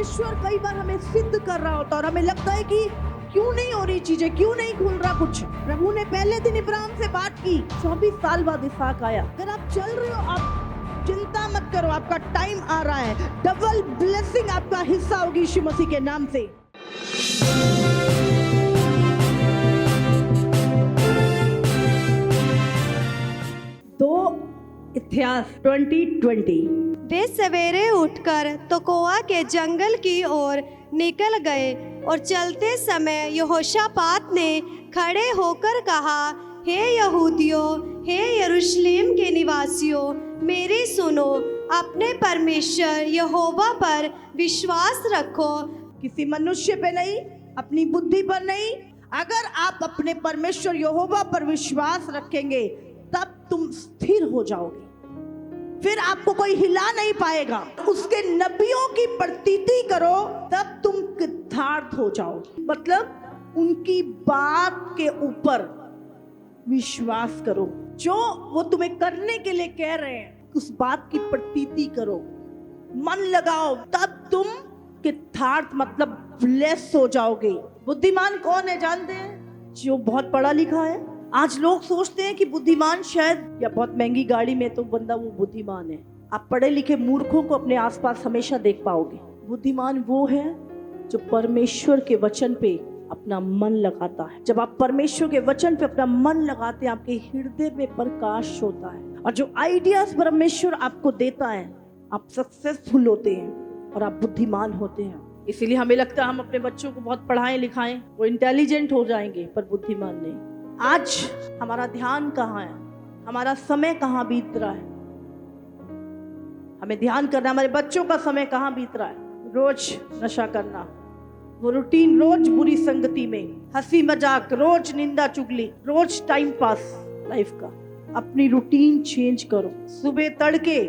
परमेश्वर कई बार हमें सिद्ध कर रहा होता है और हमें लगता है कि क्यों नहीं हो रही चीजें, क्यों नहीं खुल रहा कुछ। प्रभु ने पहले दिन इब्राहिम से बात की, 24 साल बाद इसहाक आया। अगर आप चल रहे हो, आप चिंता मत करो, आपका टाइम आ रहा है। डबल ब्लेसिंग आपका हिस्सा होगी यीशु मसीह के नाम से। इतिहास 2020। वे सवेरे उठकर तकोआ के जंगल की ओर निकल गए और चलते समय यहोशापात ने खड़े होकर कहा, हे यहूदियों, हे यरूशलेम के निवासियों, मेरी सुनो, अपने परमेश्वर यहोवा पर विश्वास रखो। किसी मनुष्य पे नहीं, अपनी बुद्धि पर नहीं। अगर आप अपने परमेश्वर यहोवा पर विश्वास रखेंगे तब तुम स्थिर हो जाओगे, फिर आपको कोई हिला नहीं पाएगा। उसके नबियों की प्रतीति करो तब तुम कृतार्थ हो जाओगे। मतलब उनकी बात के ऊपर विश्वास करो, जो वो तुम्हें करने के लिए कह रहे हैं उस बात की प्रतीति करो, मन लगाओ, तब तुम कृतार्थ मतलब ब्लेस हो जाओगे। बुद्धिमान कौन है जानते हैं? जो बहुत पढ़ा लिखा है। आज लोग सोचते हैं कि बुद्धिमान शायद या बहुत महंगी गाड़ी में तो बंदा वो बुद्धिमान है। आप पढ़े लिखे मूर्खों को अपने आसपास हमेशा देख पाओगे। बुद्धिमान वो है जो परमेश्वर के वचन पे अपना मन लगाता है। जब आप परमेश्वर के वचन पे अपना मन लगाते हैं, आपके हृदय में प्रकाश होता है और जो आइडियाज परमेश्वर आपको देता है, आप सक्सेसफुल होते हैं और आप बुद्धिमान होते हैं। इसीलिए हमें लगता है हम अपने बच्चों को बहुत पढ़ाएं लिखाएं, वो इंटेलिजेंट हो जाएंगे, पर बुद्धिमान नहीं। आज हमारा ध्यान कहाँ है? हमारा समय कहाँ बीत रहा है? हमें ध्यान करना, हमारे बच्चों का समय कहाँ बीत रहा है? रोज नशा करना, वो रूटीन, रोज बुरी संगति में, हंसी मजाक, रोज निंदा चुगली, रोज टाइम पास लाइफ का। अपनी रूटीन चेंज करो। सुबह तड़के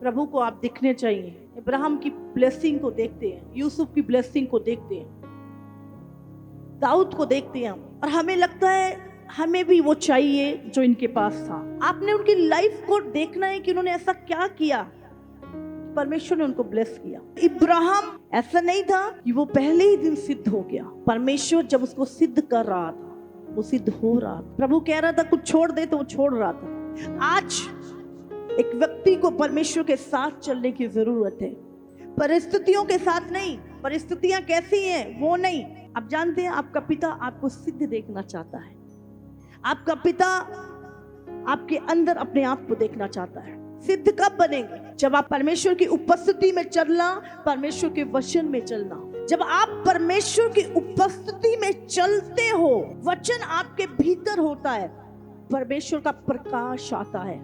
प्रभु को आप दिखने चाहिए। इब्राहिम की ब्लेसिंग को देखते हैं, यूसुफ की ब्लेसिंग को देखते हैं, दाऊद को देखते हैं और हमें लगता है हमें भी वो चाहिए जो इनके पास था। आपने उनकी लाइफ को देखना है कि उन्होंने ऐसा क्या किया, परमेश्वर ने उनको ब्लेस किया। इब्राहिम ऐसा नहीं था कि वो पहले ही दिन सिद्ध हो गया। परमेश्वर जब उसको सिद्ध कर रहा था, वो सिद्ध हो रहा था। प्रभु कह रहा था कुछ छोड़ दे, तो वो छोड़ रहा था। आज एक व्यक्ति को परमेश्वर के साथ चलने की जरूरत है, परिस्थितियों के साथ नहीं। परिस्थितियां कैसी हैं वो नहीं। आप जानते हैं आपका पिता आपको सिद्ध देखना चाहता है। आपका पिता आपके अंदर अपने आप को देखना चाहता है। सिद्ध कब बनेंगे? जब आप परमेश्वर की उपस्थिति में चलना, परमेश्वर के वचन में चलना। जब आप परमेश्वर की उपस्थिति में चलते हो, वचन आपके भीतर होता है, परमेश्वर का प्रकाश आता है,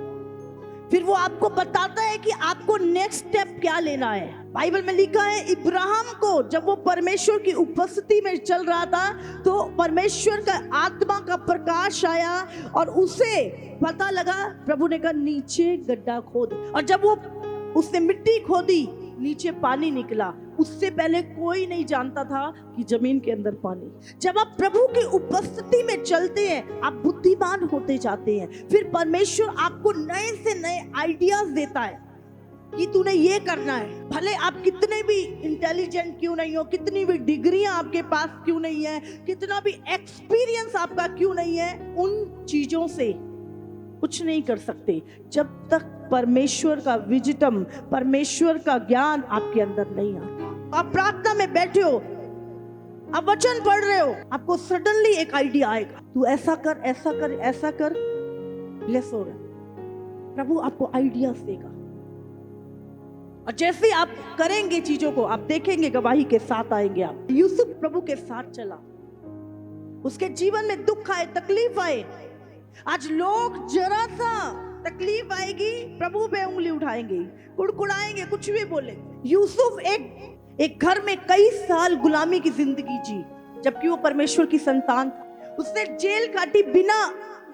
फिर वो आपको बताता है कि आपको नेक्स्ट स्टेप क्या लेना है। बाइबल में लिखा है इब्राहिम को जब वो परमेश्वर की उपस्थिति में चल रहा था तो परमेश्वर का आत्मा का प्रकाश आया और उसे पता लगा, प्रभु ने कहा नीचे गड्ढा खोद, और जब वो उसने मिट्टी खोदी नीचे पानी निकला। उससे पहले कोई नहीं जानता था कि जमीन के अंदर पानी। जब आप प्रभु की उपस्थिति में चलते हैं, आप बुद्धिमान होते जाते हैं। फिर परमेश्वर आपको नए से नए आइडियाज देता है कि तूने ये करना है। भले आप कितने भी इंटेलिजेंट क्यों नहीं हो, कितनी भी डिग्रियां आपके पास क्यों नहीं है, कितना भी एक्सपीरियंस आपका क्यों नहीं है, उन चीजों से कुछ नहीं कर सकते जब तक परमेश्वर का विजडम, परमेश्वर का ज्ञान आपके अंदर नहीं आता। आप प्रार्थना में बैठे हो, आप वचन पढ़ रहे हो, आपको सडनली एक आइडिया आएगा, तू ऐसा कर, ऐसा कर, ऐसा कर, ब्लेस हो रहा। प्रभु आपको आइडियाज देगा और जैसे आप करेंगे चीजों को, आप देखेंगे गवाही के साथ आएंगे। आप यूसुफ प्रभु के साथ चला, उसके जीवन में दुख आए, तकलीफ आए। आज लोग जरा सा तकलीफ आएगी, प्रभु पे उंगली उठाएंगे, कुड़कुड़ाएंगे, कुछ भी बोले। यूसुफ एक घर में कई साल गुलामी की जिंदगी जी, जबकि वो परमेश्वर की संतान था। उसने जेल काटी बिना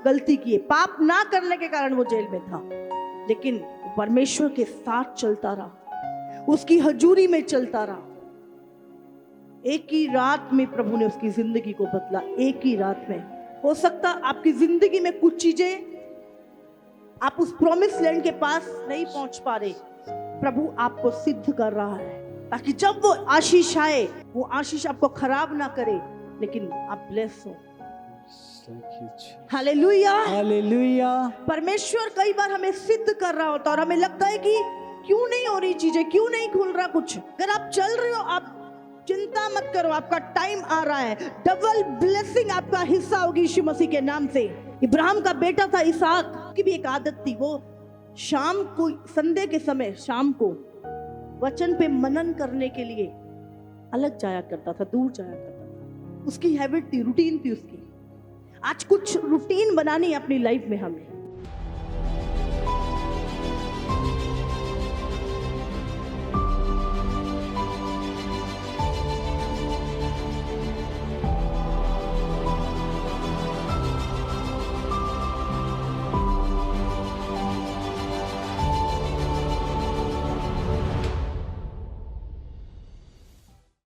गलती किए, पाप ना करने के कारण वो जेल में था, लेकिन परमेश्वर के साथ चलता रहा, उसकी हजूरी में चलता रहा। एक ही रात में प्रभु ने उसकी जिंदगी को बदला। एक ही रात में। हो सकता आपकी जिंदगी में कुछ चीजें आप उस प्रॉमिस लैंड के पास नहीं पहुंच पा रहे, प्रभु आपको सिद्ध कर रहा है। ताकि जब वो आशीष आए, वो आशीष आपको खराब ना करे, लेकिन आप ब्लेस हो। Hallelujah, hallelujah. परमेश्वर कई बार हमें सिद्ध कर रहा होता है और हमें लगता है कि क्यों नहीं हो रही चीजें, क्यों नहीं खुल रहा कुछ। अगर आप चल रहे हो, आप चिंता मत करो, आपका टाइम आ रहा है। डबल ब्लेसिंग आपका हिस्सा होगी यीशु मसीह के नाम से। इब्राहिम का बेटा था इसहाक, की भी एक आदत थी, वो शाम को, संडे के समय शाम को वचन पे मनन करने के लिए अलग जाया करता था, दूर जाया करता था। उसकी हैबिट थी, रूटीन थी उसकी। आज कुछ रूटीन बनानी है अपनी लाइफ में हमें।